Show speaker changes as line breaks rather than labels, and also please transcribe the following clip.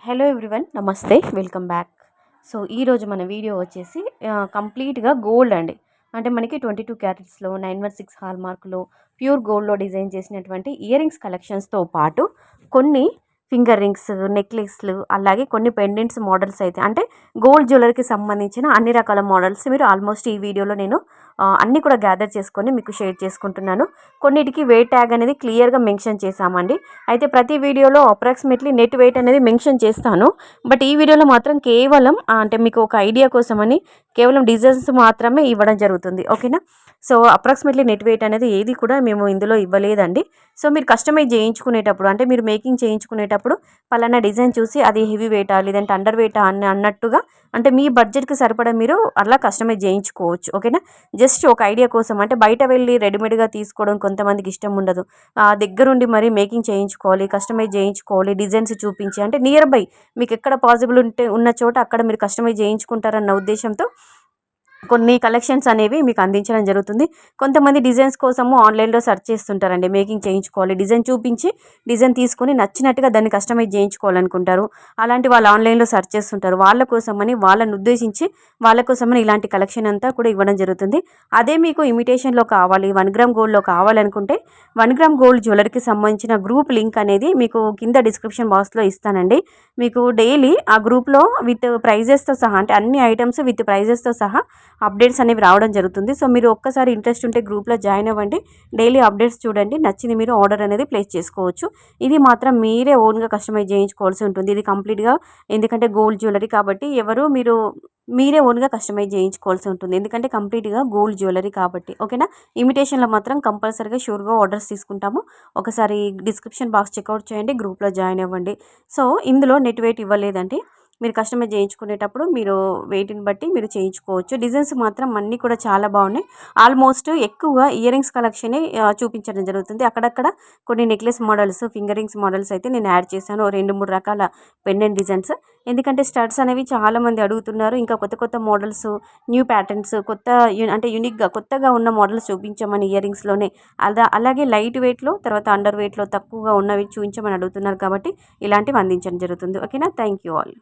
Hello everyone, నమస్తే, welcome back. So ఈరోజు మన వీడియో వచ్చేసి కంప్లీట్గా గోల్డ్ అండి. అంటే మనకి 22 క్యారెట్స్లో 916 హాల్ మార్కులో ప్యూర్ గోల్డ్లో డిజైన్ చేసినటువంటి ఇయర్ రింగ్స్ కలెక్షన్స్తో పాటు కొన్ని ఫింగర్ రింగ్స్, నెక్లెస్లు, అలాగే కొన్ని పెండెంట్స్ మోడల్స్ అయితే అంటే గోల్డ్ జ్యువెలరీకి సంబంధించిన అన్ని రకాల మోడల్స్ మీరు ఆల్మోస్ట్ ఈ వీడియోలో నేను అన్నీ కూడా గ్యాదర్ చేసుకొని మీకు షేర్ చేసుకుంటున్నాను. కొన్నిటికి వెయిట్ ట్యాగ్ అనేది క్లియర్గా మెన్షన్ చేశామండి. అయితే ప్రతి వీడియోలో అప్రాక్సిమేట్లీ నెట్ వెయిట్ అనేది మెన్షన్ చేస్తాను. బట్ ఈ వీడియోలో మాత్రం కేవలం అంటే మీకు ఒక ఐడియా కోసమని కేవలం డిజైన్స్ మాత్రమే ఇవ్వడం జరుగుతుంది. ఓకేనా? సో అప్రాక్సిమేట్లీ నెట్ వెయిట్ అనేది ఏది కూడా మేము ఇందులో ఇవ్వలేదండి. సో మీరు కస్టమైజ్ చేయించుకునేటప్పుడు అంటే మీరు మేకింగ్ చేయించుకునేటప్పుడు పలానా డిజైన్ చూసి అది హెవీ వెయిటా లేదంటే అండర్ వెయిటా అన్నట్టుగా అంటే మీ బడ్జెట్కి సరిపడా మీరు అలా కస్టమైజ్ చేయించుకోవచ్చు. ఓకేనా? జస్ట్ ఒక ఐడియా కోసం అంటే బయట వెళ్ళి రెడీమేడ్గా తీసుకోవడం కొంతమందికి ఇష్టం ఉండదు. దగ్గరుండి మరి మేకింగ్ చేయించుకోవాలి, కస్టమైజ్ చేయించుకోవాలి, డిజైన్స్ చూపించి అంటే నియర్ బై మీకు ఎక్కడ పాసిబుల్ ఉన్న చోట అక్కడ మీరు కస్టమైజ్ చేయించుకుంటారన్న ఉద్దేశంతో కొన్ని కలెక్షన్స్ అనేవి మీకు అందించడం జరుగుతుంది. కొంతమంది డిజైన్స్ కోసము ఆన్లైన్లో సెర్చ్ చేస్తుంటారండి. మేకింగ్ చేయించుకోవాలి, డిజైన్ చూపించి డిజైన్ తీసుకొని నచ్చినట్టుగా దాన్ని కస్టమైజ్ చేయించుకోవాలనుకుంటారు. అలాంటి వాళ్ళు ఆన్లైన్లో సెర్చ్ చేస్తుంటారు. వాళ్ళ కోసమని వాళ్ళని ఉద్దేశించి వాళ్ళ కోసమని ఇలాంటి కలెక్షన్ అంతా కూడా ఇవ్వడం జరుగుతుంది. అదే మీకు ఇమిటేషన్లో కావాలి, 1 గ్రామ్ గోల్డ్లో కావాలనుకుంటే 1 గ్రామ్ గోల్డ్ జ్యువెలరీకి సంబంధించిన గ్రూప్ లింక్ అనేది మీకు కింద డిస్క్రిప్షన్ బాక్స్లో ఇస్తానండి. మీకు డైలీ ఆ గ్రూప్లో విత్ ప్రైజెస్తో సహా అంటే అన్ని ఐటమ్స్ విత్ ప్రైజెస్తో సహా అప్డేట్స్ అనేవి రావడం జరుగుతుంది. సో మీరు ఒక్కసారి ఇంట్రెస్ట్ ఉంటే గ్రూప్లో జాయిన్ అవ్వండి. డైలీ అప్డేట్స్ చూడండి. నచ్చింది మీరు ఆర్డర్ అనేది ప్లేస్ చేసుకోవచ్చు. ఇది మాత్రం మీరే ఓన్గా కస్టమైజ్ చేయించుకోవాల్సి ఉంటుంది. ఇది కంప్లీట్గా ఎందుకంటే గోల్డ్ జ్యువెలరీ కాబట్టి మీరే ఓన్గా కస్టమైజ్ చేయించుకోవాల్సి ఉంటుంది. ఎందుకంటే కంప్లీట్గా గోల్డ్ జ్యువెలరీ కాబట్టి. ఓకేనా? ఇమిటేషన్లో మాత్రం కంపల్సరీగా షూర్గా ఆర్డర్స్ తీసుకుంటాము. ఒకసారి డిస్క్రిప్షన్ బాక్స్ చెక్అవుట్ చేయండి, గ్రూప్లో జాయిన్ అవ్వండి. సో ఇందులో నెట్ వెయిట్ ఇవ్వలేదండి. మీరు కస్టమైజ్ చేయించుకునేటప్పుడు మీరు వెయిట్ని బట్టి మీరు చేయించుకోవచ్చు. డిజైన్స్ మాత్రం అన్నీ కూడా చాలా బాగున్నాయి. ఆల్మోస్ట్ ఎక్కువగా ఇయర్ రింగ్స్ కలెక్షనే చూపించడం జరుగుతుంది. అక్కడక్కడ కొన్ని necklace models, finger rings models అయితే నేను యాడ్ చేశాను. 2-3 రకాల పెండెంట్ డిజైన్స్. ఎందుకంటే స్టడ్స్ అనేవి చాలామంది అడుగుతున్నారు. ఇంకా కొత్త కొత్త మోడల్స్, న్యూ ప్యాటర్న్స్, అంటే యూనిక్గా కొత్తగా ఉన్న మోడల్స్ చూపించమని ఇయర్ రింగ్స్లోనే అలాగే లైట్ వెయిట్లో తర్వాత అండర్ వెయిట్లో తక్కువగా ఉన్నవి చూపించమని అడుగుతున్నారు కాబట్టి ఇలాంటివి అందించడం జరుగుతుంది. ఓకేనా? Thank you all.